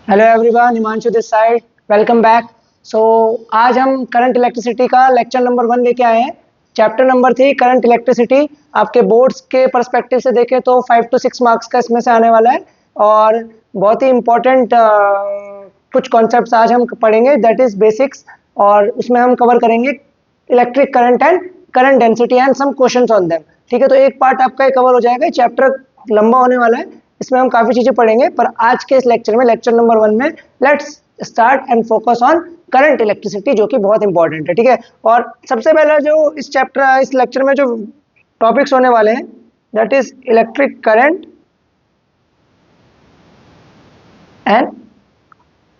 Hello everyone, Himanshu this side. Welcome back. So आज हम current electricity का लेक्चर नंबर 1 लेके आए हैं। Chapter number 3 current electricity. आपके बोर्ड्स के पर्सपेक्टिव से देखें तो 5 to 6 मार्क्स का इसमें से आने वाला है और बहुत ही इम्पोर्टेंट कुछ कॉन्सेप्ट्स आज हम पढ़ेंगे, दैट इज बेसिक्स। और उसमें हम कवर करेंगे electric current and current density and some questions on them. ठीक है, तो एक पार्ट आपका कवर हो जाएगा। चैप्टर लंबा होने वाला है, इसमें हम काफी चीजें पढ़ेंगे, पर आज के इस लेक्चर में, लेक्चर नंबर 1 में, let's start and focus on current electricity, जो कि बहुत इंपॉर्टेंट है। ठीक है, और सबसे पहला जो इस लेक्चर में जो टॉपिक्स होने वाले हैं, that is electric current and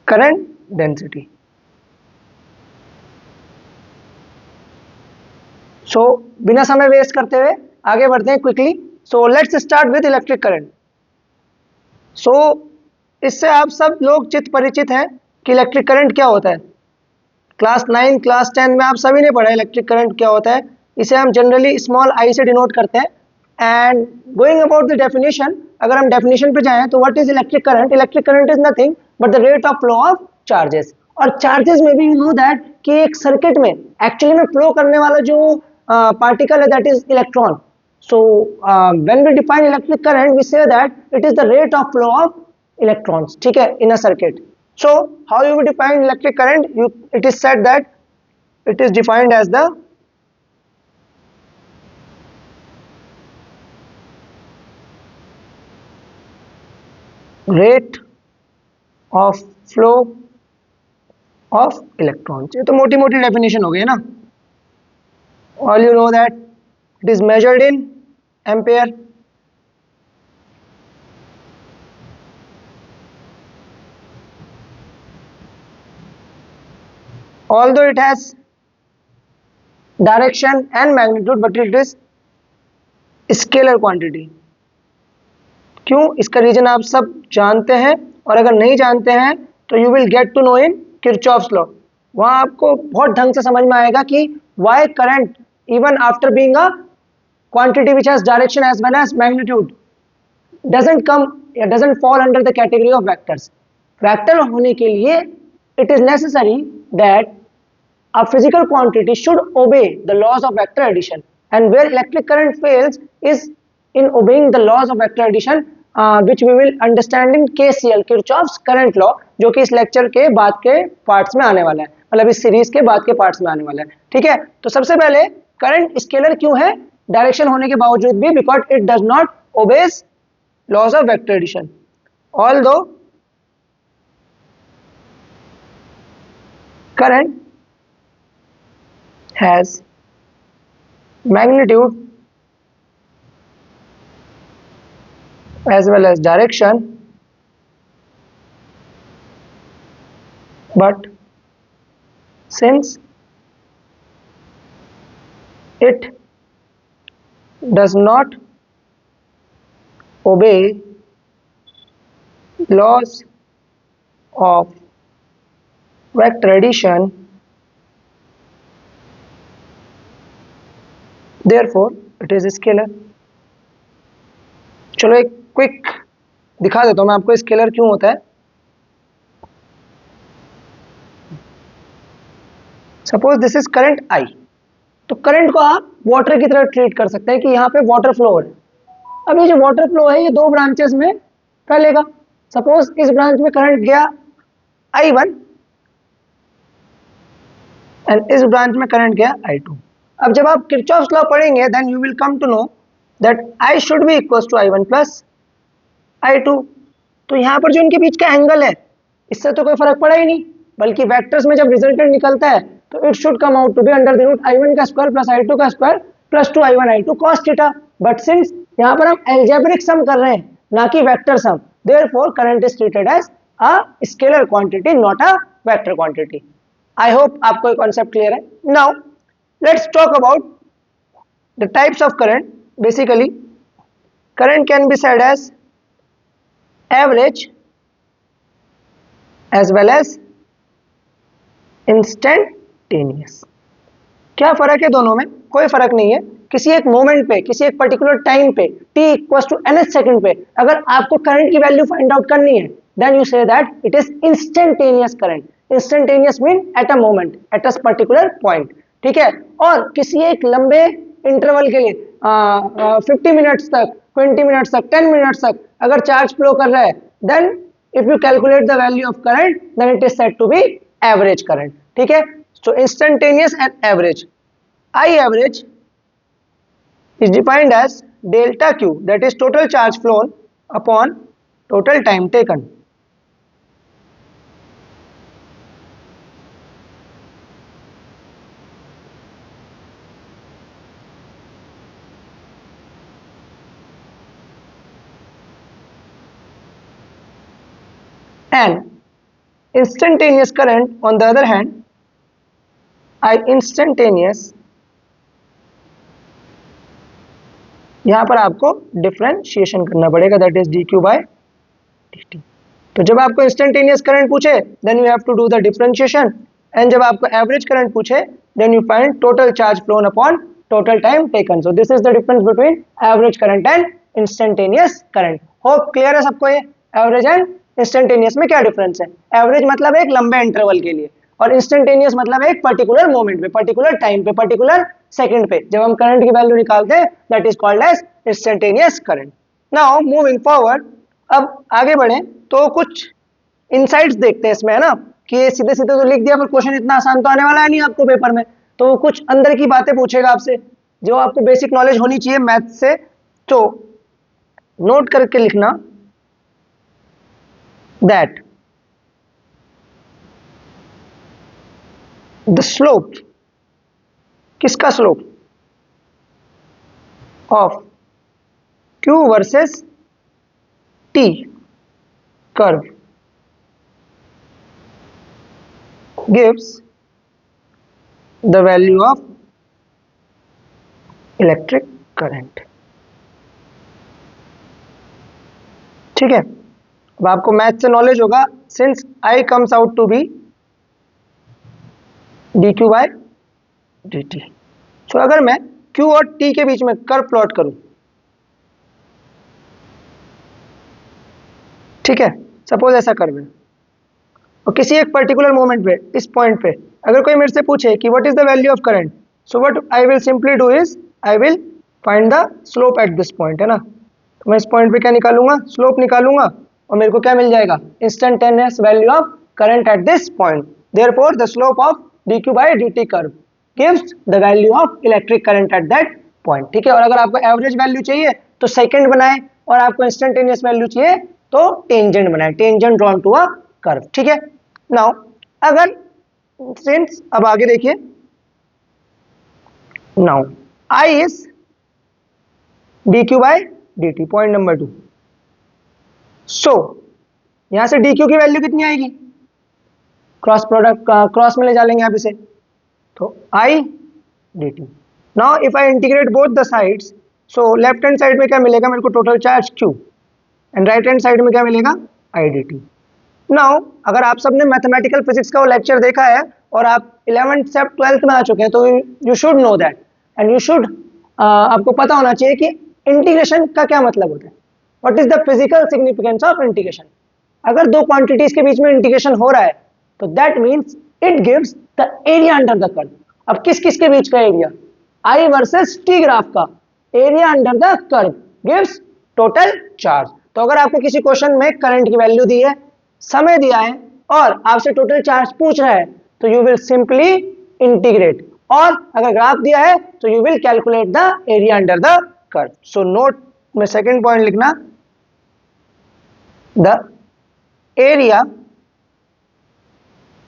current density. So बिना समय वेस्ट करते हुए आगे बढ़ते हैं quickly. So let's start with electric current. So इससे आप सब लोग चित परिचित हैं कि इलेक्ट्रिक करंट क्या होता है। क्लास 9 क्लास 10 में आप सभी ने पढ़ा है इलेक्ट्रिक करंट क्या होता है। इसे हम जनरली स्मॉल आई से डिनोट करते हैं। And going about the definition, अगर हम डेफिनेशन पे जाएं तो what is electric current? Electric current is nothing but the rate of flow of charges. और चार्जेस में भी यू नो दैट कि एक सर्किट में एक्चुअली में फ्लो करने वाला जो पार्टिकल है, that is electron. So when we define electric current, we say that it is the rate of flow of electrons, ठीक है, in a circuit. So how you will define electric current? It is said that it is defined as the rate of flow of electrons. ये तो मोटी मोटी definition हो गई ना। All you know that it is measured in ampere. Although it has direction and magnitude, but it is scalar quantity. क्यों? इसका reason आप सब जानते हैं, और अगर नहीं जानते हैं तो you will get to know in Kirchhoff's law. वहां आपको बहुत ढंग से समझ में आएगा कि why current even after being a quantity which has direction as well as magnitude doesn't fall under the category of vectors. Vector होने के लिए it is necessary that a physical quantity should obey the laws of vector addition, and where electric current fails is in obeying the laws of vector addition, which we will understand in KCL, Kirchhoff's current law, जो कि इस lecture के बाद के parts में आने वाला है, मतलब इस सीरीज के बाद के पार्ट्स में आने वाला है। ठीक है, तो सबसे पहले करंट स्केलर क्यों है डायरेक्शन होने के बावजूद भी? Because it does not obey laws of vector addition. Although current has magnitude as well as direction, but since it does not obey laws of vector addition, therefore it is scalar. चलो एक quick दिखा देता हूं मैं आपको scalar क्यों होता है। Suppose this is current I, तो करंट को आप वाटर की तरह ट्रीट कर सकते हैं कि यहाँ पे वाटर फ्लो हो रहा है। अब ये जो वाटर फ्लो है ये दो ब्रांचेस में फैलेगा। सपोज इस ब्रांच में करंट गया I1 एंड इस ब्रांच में करंट गया I2। अब जब आप किरचॉफ्स लॉ पढ़ेंगे then you will come to know that I should be equal to I1 plus I2। तो यहाँ पर जो इनके बीच का एंगल है, इससे तो कोई फर्क पड़ा ही नहीं, बल्कि वेक्टर्स में जब रिजल्टेंट निकलता है तो it should come out to be under the root I1 का स्क्वायर प्लस I2 का square plus 2I1 I2 cos theta. But since यहाँ पर हम एल्जेब्रिक सम कर रहे हैं ना कि vector sum, therefore current is treated as a scalar quantity, not a vector quantity. I hope आपको ये कॉन्सेप्ट क्लियर है। Now let's talk about the types of current. Basically current can be said as average as well as instantaneous। क्या फर्क है दोनों में? कोई फर्क नहीं है। किसी एक मोमेंट पे, किसी एक पर्टिकुलर टाइम पे, t equal to nth second पे, अगर आपको करंट की वैल्यू फाइंड आउट करनी है then you say that it is instantaneous current. Instantaneous mean at a moment, at a particular point. ठीक है, और किसी एक लंबे इंटरवल के लिए 50 मिनट्स तक, 20 मिनट्स तक, 10 मिनट्स तक अगर चार्ज फ्लो कर रहा है, then if you calculate the value of current, then it is said to be average current. ठीक है, so instantaneous and average. I average is defined as delta Q, that is total charge flown upon total time taken. And instantaneous current, on the other hand, I instantaneous, यहां पर आपको differentiation करना पड़ेगा, that is d q by d t. तो जब आपको instantaneous current पूछे then you have to do the differentiation, and जब आपको एवरेज करंट पूछे then you find total charge flown upon total time taken. So this is the difference between average current and instantaneous current. Hope clear है सबको? ये average and instantaneous में क्या difference है? Average मतलब एक लंबे इंटरवल के लिए, और इंस्टेंटेनियस मतलब एक पर्टिकुलर मोमेंट पे, पर्टिकुलर टाइम पे, पर्टिकुलर सेकंड पे जब हम करंट की वैल्यू निकालते हैं, that is called as instantaneous current. Now moving forward, अब आगे बढ़े तो कुछ इनसाइट्स देखते हैं इसमें, है ना, कि सीधे सीधे तो लिख दिया पर क्वेश्चन इतना आसान तो आने वाला है नहीं आपको पेपर में, तो कुछ अंदर की बातें पूछेगा आपसे जो आपको बेसिक नॉलेज होनी चाहिए मैथ से. तो नोट करके लिखना that the slope, किसका slope of Q versus T curve gives the value of electric current. ठीक है, अब आपको मैथ से नॉलेज होगा, since I comes out to be d q by d t. So अगर मैं Q और T के बीच में कर्व प्लॉट करूं, ठीक है, सपोज ऐसा कर्व है, और किसी एक पर्टिकुलर मोमेंट पे, इस पॉइंट पे अगर कोई मेरे से पूछे कि what is the value of current, so what I will simply do is I will find the slope at this point, है ना. तो मैं इस पॉइंट पे क्या निकालूंगा? स्लोप निकालूंगा, और मेरे को क्या मिल जाएगा? Instantaneous value of current at this point. Therefore the slope of dq by dt curve gives the value of electric current at that point. ठीक है, और अगर आपको एवरेज वैल्यू चाहिए तो सेकंड बनाए, और आपको इंस्टेंटेनियस वैल्यू चाहिए तो टेंजेंट बनाए, tangent drawn to a curve. ठीक है, नाउ अगर सिंस, अब आगे देखिए, now I is dq by dt, point number 2. So यहां से dq की वैल्यू कितनी आएगी? क्रॉस प्रोडक्ट, क्रॉस में ले जा लेंगे आप इसे, तो I dt. Now if I integrate both the sides, so left hand side में क्या मिलेगा मेरे को? Total charge Q, and right hand side में क्या मिलेगा? I dt. नाउ अगर आप सबने मैथमेटिकल फिजिक्स का वो लेक्चर देखा है और आप 11th से 12th में आ चुके हैं, तो you should know that, and you should, आपको पता होना चाहिए कि इंटीग्रेशन का क्या मतलब होता है. What is the physical significance of integration? अगर दो क्वांटिटीज के बीच में इंटीग्रेशन हो रहा है तो that means it gives the area under the curve. अब किस किस के बीच का area? I versus T graph का area under the curve gives total charge. तो अगर आपको किसी क्वेश्चन में करंट की वैल्यू दी है, समय दिया है, और आपसे टोटल चार्ज पूछ रहा है, तो यू विल सिंपली इंटीग्रेट, और अगर ग्राफ दिया है तो you will calculate the area under the curve. So note में सेकंड पॉइंट लिखना, the area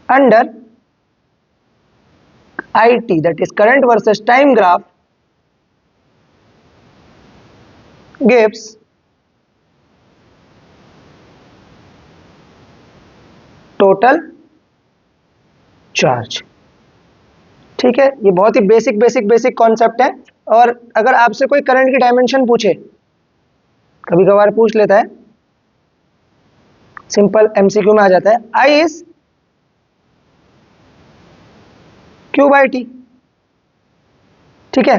under IT, that is current versus time graph, gives total charge. ठीक है, ये बहुत ही बेसिक कॉन्सेप्ट है, और अगर आपसे कोई करंट की डायमेंशन पूछे, कभी कभार पूछ लेता है, सिंपल एमसीक्यू में आ जाता है, I is Q by T. ठीक है,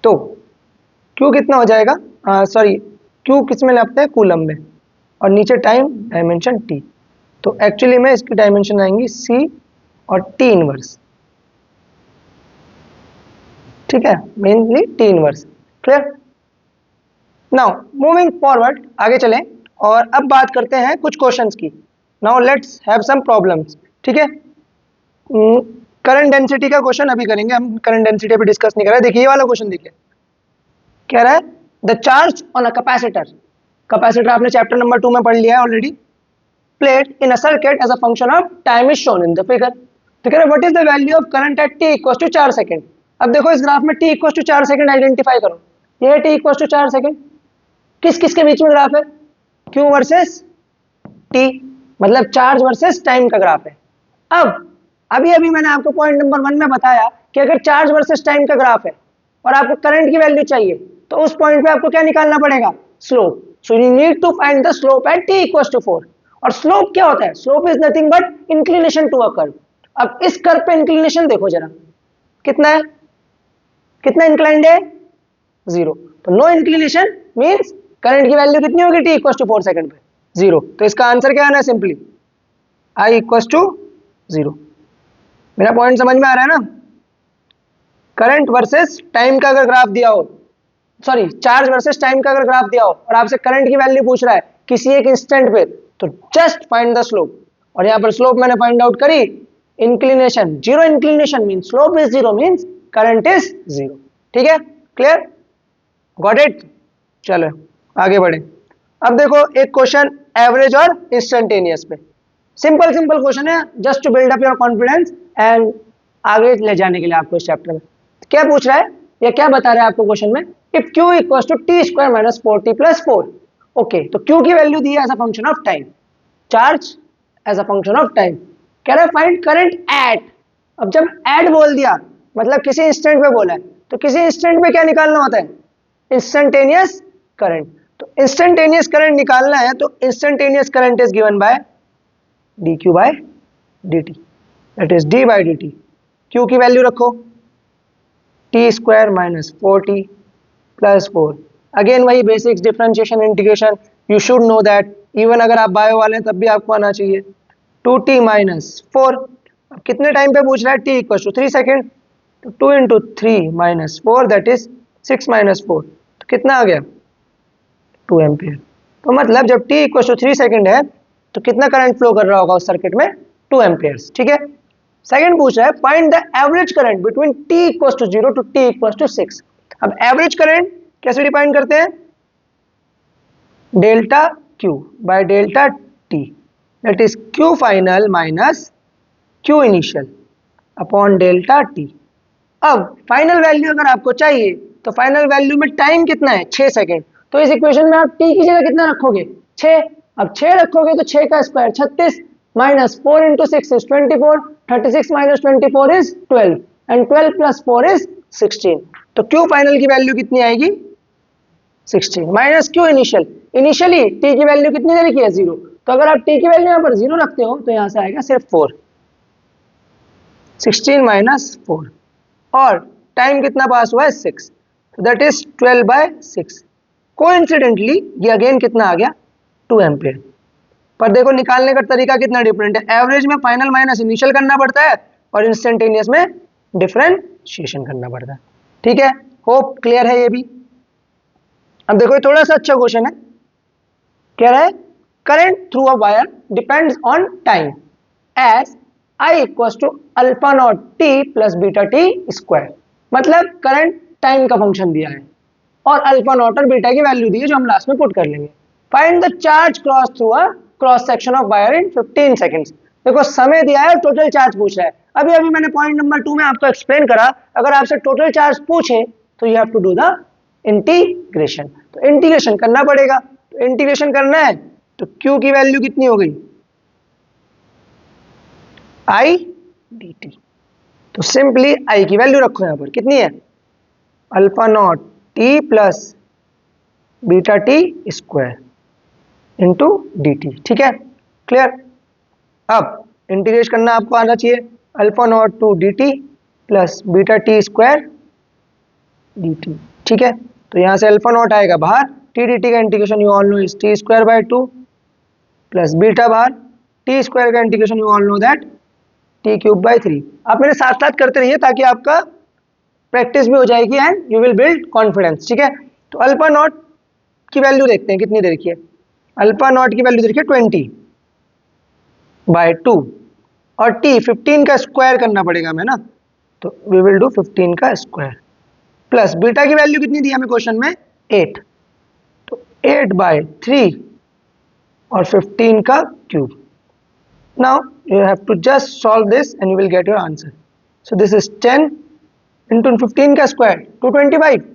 तो Q कितना हो जाएगा? सॉरी, Q किस में लगता है? कूलम में, और नीचे टाइम डायमेंशन t। तो एक्चुअली में इसकी डायमेंशन आएंगी c और t इनवर्स, ठीक है, mainly t inverse. Clear? Now moving forward, आगे चलें और अब बात करते हैं कुछ क्वेश्चंस की। Now let's have some problems, ठीक है। करंट डेंसिटी का क्वेश्चन अभी करेंगे हम, करंट डेंसिटी पे डिस्कस नहीं कर रहे। देखिए ये वाला क्वेश्चन देखिए, कह रहा है the charge on a capacitor, capacitor आपने चैप्टर नंबर 2 में पढ़ लिया है already, plate in a circuit as a function of time is shown in the figure. तो कह रहा है what is the value of current at t equal to 4 second. अब देखो इस ग्राफ में t equal to 4 second identify करो। ये है t इक्वल टू 4 सेकंड, किस किस के बीच में ग्राफ है? q वर्सेस t, मतलब चार्ज वर्सेस टाइम का ग्राफ है। अब अभी अभी मैंने आपको पॉइंट नंबर 1 में बताया कि अगर चार्ज वर्सेस टाइम का ग्राफ है और आपको करंट की वैल्यू चाहिए तो उस पॉइंट पे आपको क्या निकालना पड़ेगा? Slope. So you need to find the slope at t equal to 4। और स्लोप क्या होता है? Slope is nothing but inclination to a curve. अब इस कर्व पे इंक्लिनेशन देखो जरा, कितना है, कितना इंक्लाइंड है? 0। तो नो इंक्लिनेशन मींस करंट की वैल्यू कितनी होगी t इक्वल टू 4 सेकंड पे? 0। तो इसका आंसर क्या आना है? Simply I equal to 0। मेरा पॉइंट समझ में आ रहा है ना? करंट वर्सेस टाइम का अगर ग्राफ दिया हो, सॉरी चार्ज वर्सेस टाइम का अगर ग्राफ दिया हो और आपसे करंट की वैल्यू पूछ रहा है किसी एक इंस्टेंट पे, तो जस्ट फाइंड द स्लोप। और यहाँ पर स्लोप मैंने फाइंड आउट करी, inclination, zero inclination mean slope is 0 means current is 0। ठीक है, क्लियर, गॉट इट? चलो आगे बढ़े। अब देखो एक क्वेश्चन एवरेज और इंस्टेंटेनियस पे, सिंपल सिंपल क्वेश्चन है, just to build up your confidence and आगे ले जाने के लिए आपको इस चैप्टर में। क्या पूछ रहा है या क्या बता रहा है आपको क्वेश्चन में? If q equals to t square minus 4t plus 4। Okay, तो q की वैल्यू दी है as a function of time, charge as a function of time. कह रहा है फाइंड करंट एट। अब जब एट बोल दिया मतलब किसी इंस्टेंट पे बोला है, तो किसी इंस्टेंट पे क्या निकालना होता है? Instantaneous current. तो इंस्टेंटेनियस करंट निकालना है तो instantaneous current is given by dq by dt, that is d by dt। q की वैल्यू रखो t square minus 4t plus 4। Again वही basics, differentiation, integration, you should know that. Even अगर आप bio वाले हैं तब भी आपको आना चाहिए। 2t माइनस 4, अब कितने टाइम पे पूछ रहा है? t इक्वल टू 3 सेकेंड, तो 2 into 3 minus 4 that is 6 minus 4, तो कितना आ गया? 2 एम्पियर। तो मतलब जब t इक्वल टू 3 सेकेंड है तो कितना करंट फ्लो कर रहा होगा उस सर्किट में? 2 एम्पियर्स। ठीक है, सेकंड पूछ रहा है find the average current between t equals to 0 to t equals to 6। अब एवरेज करंट कैसे डिफाइन करते हैं? Delta q by delta t, that is q final minus q initial upon delta t। अब final value अगर आपको चाहिए तो final value में टाइम कितना है? 6 सेकेंड। तो इस इक्वेशन में आप t की जगह कितना रखोगे? 6। अब 6 रखोगे तो 6 का square 36 minus 4 into 6 is 24, 36 minus 24 is 12 and 12 plus 4 is 16। तो q फाइनल की वैल्यू कितनी आएगी? 16 minus q initial, initially t की वैल्यू कितनी दे रखी है? 0। तो अगर आप t की वैल्यू यहाँ पर 0 रखते हो तो यहाँ से आएगा सिर्फ 4, 16 माइनस 4, और टाइम कितना पास हुआ है? 6, तो दैट इज 12 बाय 6। कोइंसिडेंटली ये अगेन कितना आ गया? 2 एम्पियर। पर देखो निकालने का तरीका कितना डिफरेंट है। एवरेज में फाइनल माइनस इनिशियल करना पड़ता है और इंस्टेंटेनियस में डिफरेंशिएशन करना पड़ता है। ठीक है, होप क्लियर है ये भी। अब देखो ये थोड़ा सा अच्छा क्वेश्चन है, कह रहा है current through a wire depends on time as I equals to alpha naught t plus beta t square. मतलब करंट टाइम का फंक्शन दिया है और अल्फा नॉट और बीटा की वैल्यू दी है जो हम लास्ट में पुट कर लेंगे। Find the charge cross through a cross section of wire in 15 seconds. देखो समय दिया है, टोटल चार्ज पूछ रहा है। अभी अभी मैंने पॉइंट नंबर 2 में आपको एक्सप्लेन करा, अगर आपसे टोटल चार्ज पूछे तो you have to do the integration. तो इंटीग्रेशन करना पड़ेगा, तो इंटीग्रेशन करना है तो q की वैल्यू कितनी हो गई? I dt। तो सिंपली I की वैल्यू रखो यहां पर, कितनी है? Alpha naught t plus beta t square into dt। ठीक है, क्लियर। अब इंटीग्रेट करना आपको आना चाहिए, alpha naught to dt plus beta t square dt। ठीक है, तो यहां से अल्फा नॉट आएगा बाहर, t dt का integration you all know is t square by 2 plus beta bar T square का integration you all know that T cube by 3। आप मेरे साथ साथ करते रहिए ताकि आपका प्रैक्टिस भी हो जाएगी and you will build confidence. ठीक है, तो अल्फा नॉट की वैल्यू देखते हैं कितनी देर की है। अल्फा नॉट की वैल्यू देखिए 20/2 और टी 15 का स्क्वायर करना पड़ेगा हमें ना, तो वी विल डू 15 का स्क्वायर प्लस बीटा की वैल्यू कितनी दी हमें क्वेश्चन में 8, तो 8/3 और 15 का cube. Now you have to just solve this and you will get your answer. So this is 10 into 15 का square 225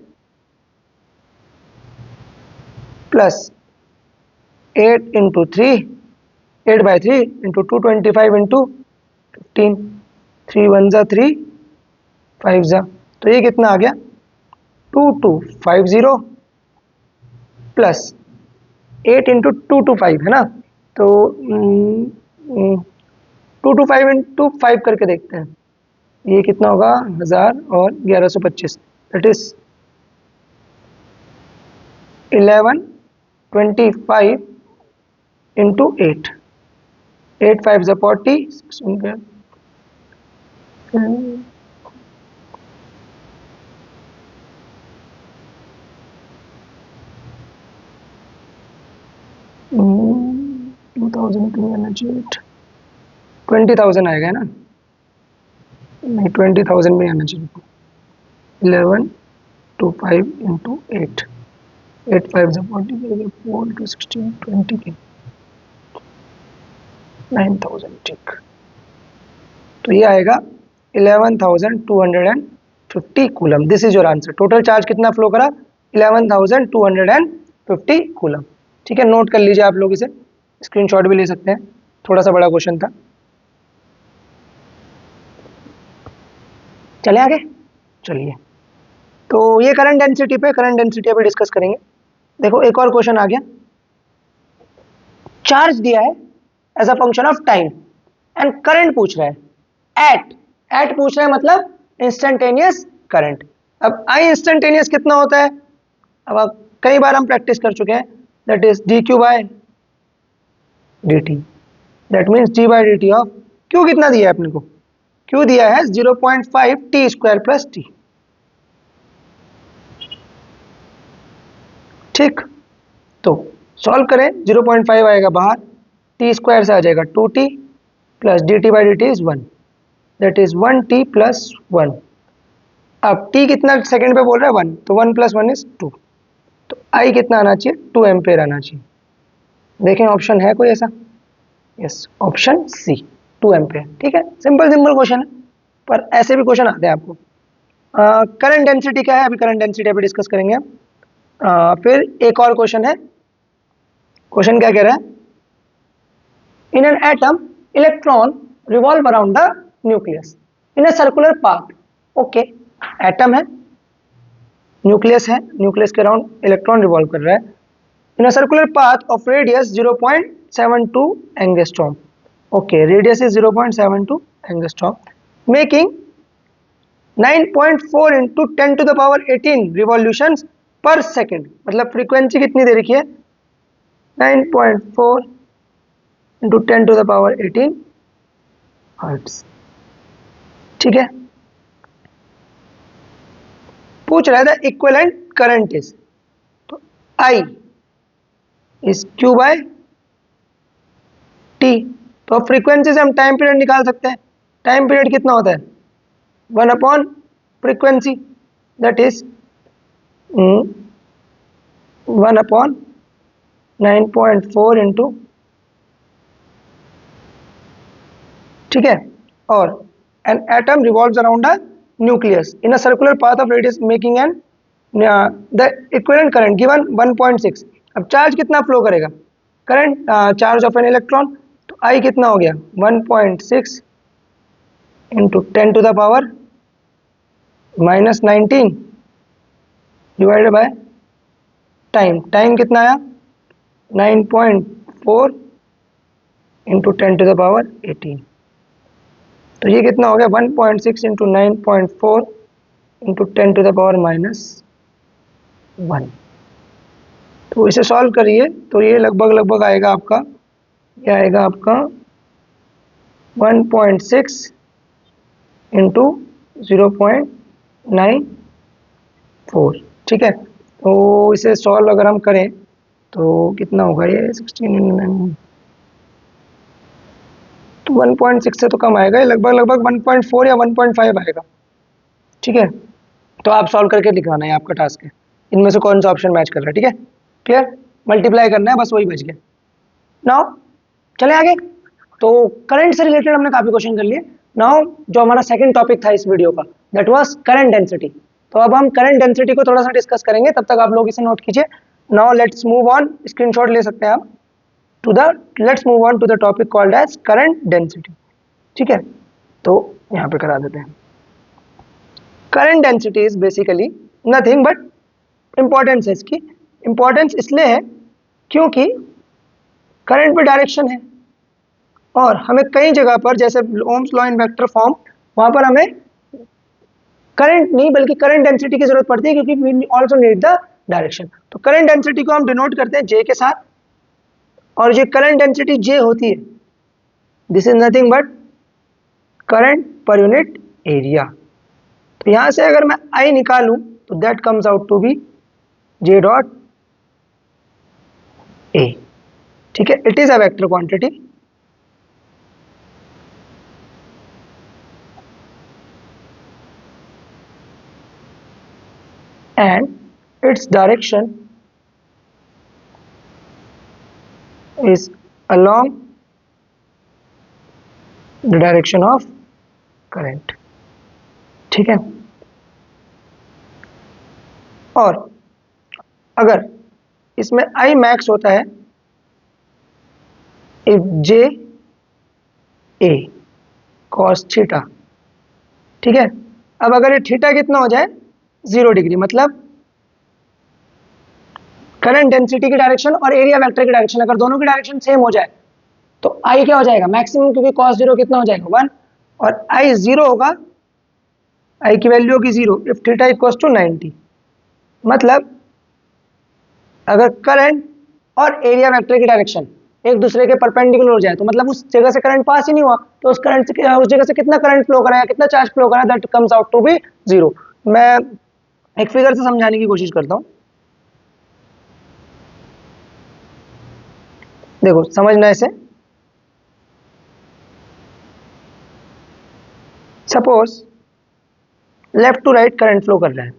plus 8 into 3 8/3 into 225 into 15 3 1 जा 3 5 जा, तो ये कितना आ गया 2250 प्लस 8 into 225 है ना, तो 225 into 5 करके देखते हैं ये कितना होगा 1000 और 1125, दैट इज 1125 into 8 8 5 जा 40 2000 20,000 आएगा है ना, नहीं 20,000 में आना चाहिए। 1125 into 8 8 5 जा 40 4 to 16 20 के 9,000, ठीक, तो ये आएगा 11,250 coulomb. This is your answer. Total charge कितना फ्लो करा 11,250 कूलम। ठीक है, नोट कर लीजिए आप लोग, इसे स्क्रीनशॉट भी ले सकते हैं, थोड़ा सा बड़ा क्वेश्चन था। चले आगे, चलिए, तो ये करंट डेंसिटी पे करंट डेंसिटी अभी डिस्कस करेंगे। देखो एक और क्वेश्चन आ गया, चार्ज दिया है as a function of time and current पूछ रहा है एट पूछ रहा है, मतलब इंस्टेंटेनियस करंट। अब आई इंस्टेंटेनियस कितना होता है, अब कई बार हम प्रैक्टिस कर चुके हैं, that is dq by dt, that means d by dt of q कितना दिया है अपने को, q दिया है 0.5 t स्क्वायर प्लस t। ठीक, तो सॉल्व करें, 0.5 आएगा बाहर, t स्क्वायर से आ जाएगा 2t plus dt by dt is 1, that is 1t plus 1। अब t कितना सेकंड पे बोल रहा है 1, तो 1 प्लस 1 इज 2, तो I कितना आना चाहिए 2 एम्पेयर आना चाहिए। देखें ऑप्शन है कोई ऐसा, यस ऑप्शन सी 2 एम्पेयर। ठीक है, सिंपल क्वेश्चन है, पर ऐसे भी क्वेश्चन आते हैं आपको। करंट डेंसिटी क्या है, अभी करंट डेंसिटी अभी डिस्कस करेंगे हम। फिर एक और क्वेश्चन है, क्वेश्चन क्या कह रहा है, in an atom electron revolve around the nucleus in a circular path. Okay, atom है, न्यूक्लियस है, न्यूक्लियस के अराउंड इलेक्ट्रॉन रिवॉल्व कर रहा है in a circular path of radius 0.72 angstrom. Okay, radius is 0.72 angstrom, making 9.4 into 10 to the power 18 revolutions per second. मतलब frequency कितनी दे रखी है 9.4 into 10 to the power 18 hertz. ठीक है, पूछ रहा था इक्विवेलेंट करंट इज, तो I is Q by T। तो फ्रीक्वेंसी से हम टाइम पीरियड निकाल सकते हैं। टाइम पीरियड कितना होता है 1 upon frequency, that is 1 upon 9.4 into, ठीक है, और an atom revolves around a nucleus in a circular path of radius making an the equivalent current given 1.6। अब चार्ज कितना फ्लो करेगा, current charge of an electron, तो I कितना हो गया 1.6 into 10 to the power -19 divided by time. Time कितना आया 9.4 into 10 to the power 18, तो ये कितना हो गया 1.6 into 9.4 into 10 to the power -1। तो इसे सॉल्व करिए तो ये लगभग आएगा आपका ये आएगा आपका 1.6 इंटू 0.94, ठीक है। तो इसे सॉल्व अगर हम करें तो कितना होगा ये 16, तो 1.6 से तो कम आएगा, लगभग लगभग 1.4 या 1.5 आएगा, ठीक है। तो आप सॉल्व करके दिखाना है, आपका टास्क है, इनमें से कौन सा ऑप्शन मैच कर रहा है, ठीक है। क्लियर, मल्टीप्लाई करना है बस, वही बच गया। नाउ चले आगे। तो करंट से रिलेटेड हमने काफी क्वेश्चन कर लिए। नाउ जो हमारा सेकंड टॉपिक था इस वीडियो का, दैट वाज करंट डेंसिटी। तो अब हम करंट डेंसिटी को थोड़ा सा डिस्कस करेंगे, तब तक आप लोग इसे नोट कीजिए। Now let's move on, screenshot ले सकते हैं आप। Let's move on to the topic called as current density, ठीक है। तो यहाँ पे करा देते हैं। Current density is basically nothing but, importance है इसकी, इंपॉर्टेंस इसलिए है क्योंकि करंट पे डायरेक्शन है, और हमें कई जगह पर जैसे Ohm's law in vector form, वहां पर हमें करंट नहीं बल्कि करंट डेंसिटी की जरूरत पड़ती है, क्योंकि we also need the direction. तो करंट डेंसिटी को हम डिनोट करते हैं जे के साथ, और ये करंट डेंसिटी जे होती है, this is nothing but current per unit area. तो यहां से अगर मैं आई निकालूं तो that comes out to be J dot A, ठीक है। It is a vector quantity, and its direction is along the direction of current, ठीक है। और अगर इसमें I मैक्स होता है if J A cos theta, ठीक है। अब अगर ये थीटा कितना हो जाए 0 डिग्री, मतलब करंट डेंसिटी की डायरेक्शन और एरिया वेक्टर की डायरेक्शन अगर दोनों की डायरेक्शन सेम हो जाए तो आई क्या हो जाएगा मैक्सिमम, क्योंकि cos 0 कितना हो जाएगा 1, और आई 0 होगा, आई की वैल्यू होगी 0 इफ थीटा इक्वल्स टू 90। मतलब अगर करंट और एरिया वेक्टर की डायरेक्शन एक दूसरे के परपेंडिकुलर हो जाए तो मतलब उस जगह से करंट पास ही नहीं हुआ, तो उस करंट से उस जगह से कितना करंट फ्लो कराया, कितना चार्ज फ्लो कराया, that comes out to be 0। मैं एक फिगर से समझाने की कोशिश करता हूं, देखो समझना इसे। Suppose left to right current flow कर रहा है,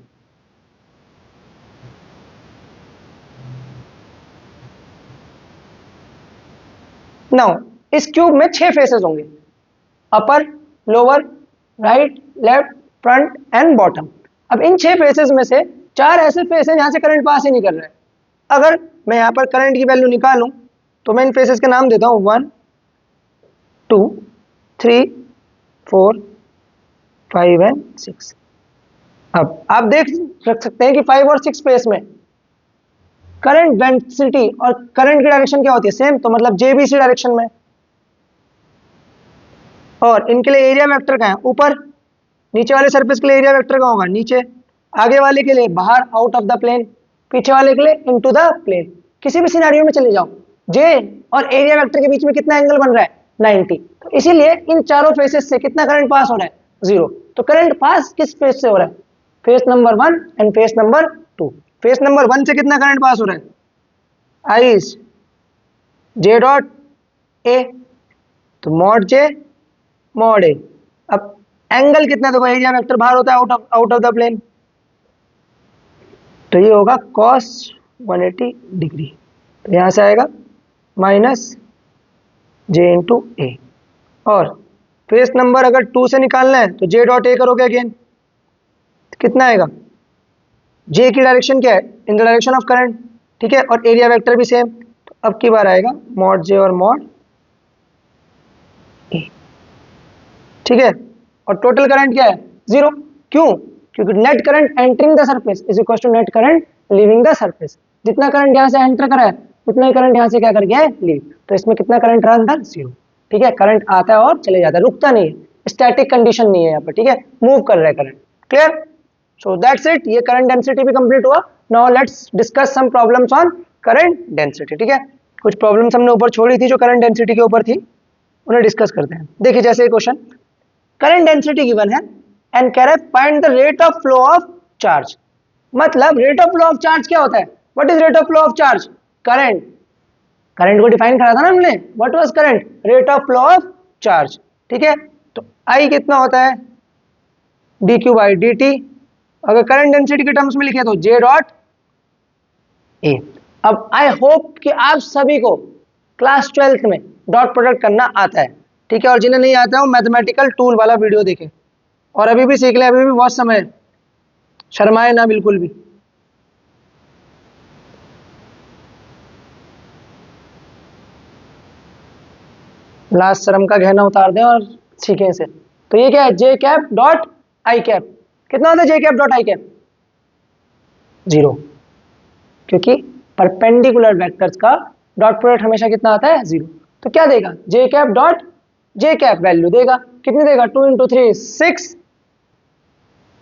नाउ इस क्यूब में 6 फेसेस होंगे, upper, lower, right, left, front and bottom. अब इन 6 फेसेस में से 4 ऐसे फेस हैं जहां से करंट पास ही नहीं कर रहा है। अगर मैं यहां पर करंट की वैल्यू निकालूं तो मैं इन फेसेस के नाम देता हूं 1 2 3 4 5 एंड 6। अब आप देख रख सकते हैं कि 5 और 6 फेस में करंट डेंसिटी और करंट की डायरेक्शन क्या होती है सेम, तो मतलब जेबीसी डायरेक्शन में। और इनके लिए एरिया वेक्टर का है ऊपर, नीचे वाले सरफेस के लिए एरिया वेक्टर का होगा नीचे, आगे वाले के लिए बाहर आउट ऑफ द प्लेन, पीछे वाले के लिए इनटू द प्लेन। किसी भी सिनेरियो में चले जाओ, जे और एरिया वेक्टर के बीच में कितना एंगल बन रहा है 90, तो इसीलिए इन चारों फेसेस से कितना करंट पास हो रहा है 0। तो करंट पास किस फेस से हो रहा है, face number 1 and face number 2। Face number 1 से कितना करंट पास हो रहा है आई जे डॉट ए, तो मॉड जे मॉड ए। अब एंगल कितना, देखो एरिया वेक्टर बाहर होता है आउट ऑफ द प्लेन, तो ये होगा cos 180 डिग्री, तो यहां से आएगा माइनस जे इंटू ए। और फेस नंबर अगर 2 से निकालना है तो जे डॉट ए करोगे अगेन, तो कितना आएगा, जे की डायरेक्शन क्या है in the direction of current, ठीक है, और एरिया वेक्टर भी सेम, तो अब की बार आएगा मॉड जे और मॉड ए, ठीक है। और टोटल करंट क्या है 0, क्यों, क्योंकि net current entering the surface is equal to net current leaving the surface. जितना करंट यहां से एंटर करा है उतना ही करंट यहां से क्या कर गया है लीव, तो इसमें कितना करंट रहा अंदर 0, ठीक है। करंट आता है और चले जाता है, रुकता नहीं है, स्टैटिक कंडीशन नहीं है यहाँ पर, ठीक है, मूव कर रहा है current. Clear, so that's it, ये करंट डेंसिटी भी कंप्लीट हुआ। Now let's discuss some problems on current density, ठीक है। कुछ प्रॉब्लम्स हमने ऊपर छोड़ी थी जो करंट डेंसिटी के ऊपर थी, उन्हें डिस्कस करते हैं। देखिए जैसे क्वेश्चन, करंट डेंसिटी गिवन है and carat find the rate of flow of charge. मतलब rate of flow of charge क्या होता है? What is rate of flow of charge? Current. Current को डिफाइन करा था ना हमने, what was current? Rate of flow of charge. ठीक है, तो आई कितना होता है? dq by dt। अगर करंट डेंसिटी के टर्म्स में लिखे तो j डॉट ए। अब आई होप कि आप सभी को क्लास 12th में डॉट प्रोडक्ट करना आता है, ठीक है, और जिन्हें नहीं आता है वो मैथमेटिकल टूल वाला वीडियो देखें, और अभी भी सीख लें, अभी भी बहुत समय है, शर्माए ना बिल्कुल भी। लास्ट शर्म का गहना उतार दें और सीखें इसे। तो ये क्या है? J cap dot I cap. कितना होता है J cap dot I cap? 0, क्योंकि परपेंडिकुलर वेक्टर्स का डॉट प्रोडक्ट हमेशा कितना आता है? 0। तो क्या देगा? J cap dot J cap value देगा, कितनी देगा? 2 into 3 6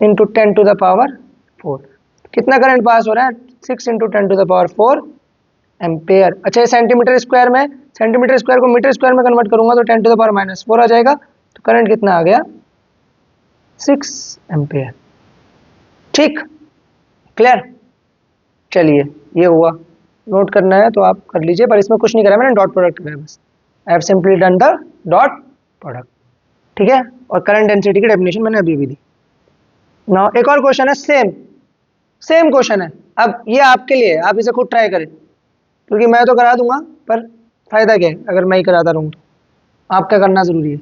into 10 to the power 4। कितना करंट पास हो रहा है? 6 into 10 to the power 4 ampere. अच्छा, ये सेंटीमीटर स्क्वायर में, सेंटीमीटर स्क्वायर को मीटर स्क्वायर में कन्वर्ट करूंगा तो 10 टू द पावर -4 आ जाएगा। तो करंट कितना आ गया? 6 एम्पेयर। ठीक, क्लियर? चलिए, ये हुआ, नोट करना है तो आप कर लीजिए, पर इसमें कुछ नहीं करा मैंने, डॉट प्रोडक्ट कराया बस। I have simply done the dot product. ठीक है, और करंट डेंसिटी की डेफिनेशन मैंने अभी भी दी। नाउ एक और क्वेश्चन है, सेम क्वेश्चन है। अब ये आपके लिए, आप इसे खुद ट्राई करें, क्योंकि मैं तो करा दूंगा, पर फायदा क्या है अगर मैं ही कराता रहूँ तो? आपका करना जरूरी है।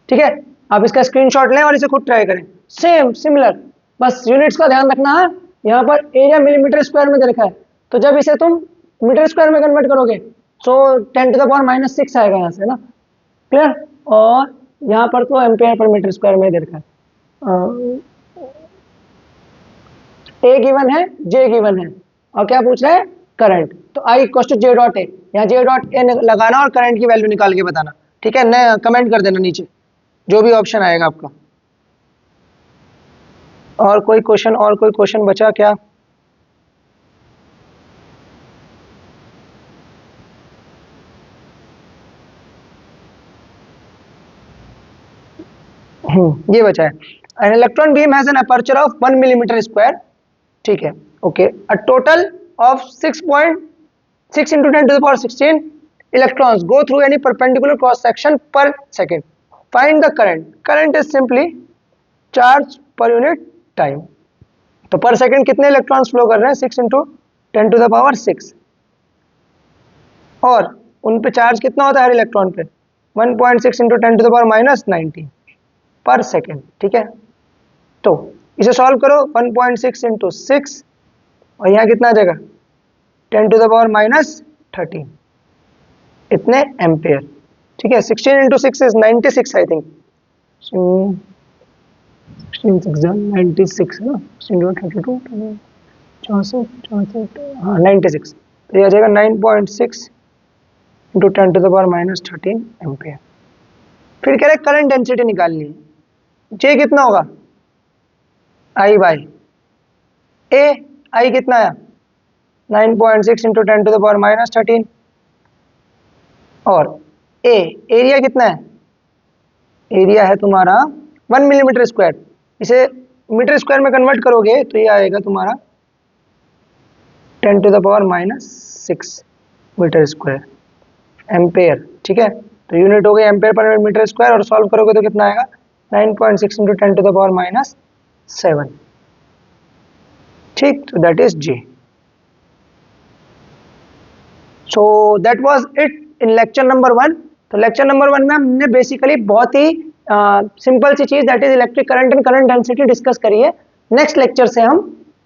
ठीक है, आप इसका स्क्रीनशॉट लें और इसे खुद ट्राई करें। सेम सिमिलर, बस यूनिट्स का ध्यान रखना है। यहाँ पर एरिया मिलीमीटर स्क्वायर में दे रखा है, तो जब इसे तुम मीटर स्क्वायर में कन्वर्ट करोगे तो 10 टू द पावर -6 आएगा यहाँ से ना। क्लियर? और यहाँ पर तो एम्पेयर पर मीटर स्क्वायर में दे रखा है। ए गिवन है, जे गिवन है, और क्या पूछ रहा है? करंट। तो I equal to J dot A, यहाँ जे डॉट ए लगाना और करंट की वैल्यू निकाल के बताना। ठीक है, न कमेंट कर देना नीचे जो भी ऑप्शन आएगा आपका। और कोई क्वेश्चन बचा क्या? ये बचा है, an electron beam has an aperture of 1 millimetre square. ठीक है, okay, a total of 6.6 into 10 to the power 16 electrons go through any perpendicular cross section per second. Find the current. Current is simply charge per unit time. तो per second कितने electrons flow कर रहे हैं? 6 into 10 to the power 6, और उन पे charge कितना होता है हर इलेक्ट्रॉन पे? 1.6 इंटू 10 टू द पावर -19 पर सेकेंड। ठीक है, तो इसे सॉल्व करो, 1.6 इंटू 6, और यहाँ कितना आ जाएगा? 10 टू द पावर -13, इतने एम्पेयर। ठीक है, 16 इंटू 6 इज 96 आई थिंक, 16 6 96 है ना, 32 64, हाँ 96, तो ये आ जाएगा 9.6 into 10 to the power -13 ampere. फिर कह रहे करंट डेंसिटी निकालनी है। जे कितना होगा? आई बाई ए। आई कितना आया? 9.6 इंटू 10 टू द पावर -13, और ए एरिया कितना है? एरिया है तुम्हारा 1 मिलीमीटर स्क्वायर। इसे मीटर स्क्वायर में कन्वर्ट करोगे तो ये आएगा तुम्हारा 10 to the power -6 metre square ampere. ठीक है, तो यूनिट हो गई एम्पेयर पर मीटर स्क्वायर, और सॉल्व करोगे तो कितना आएगा? 9.6 इंटू 10 टू द पावर -7। ठीक, तो that is J. So that was it in lecture number 1। तो लेक्चर नंबर 1 में हमने बेसिकली बहुत ही सिंपल सी चीज, that is electric current and current density discuss करी है। नेक्स्ट लेक्चर से हम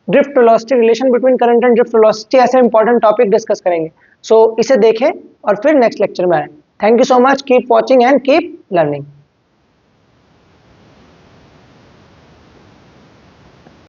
drift velocity, relation between current and drift velocity, ऐसे इंपॉर्टेंट टॉपिक डिस्कस करेंगे। सो इसे देखें और फिर नेक्स्ट लेक्चर में आए। Thank you so much, keep watching and keep learning.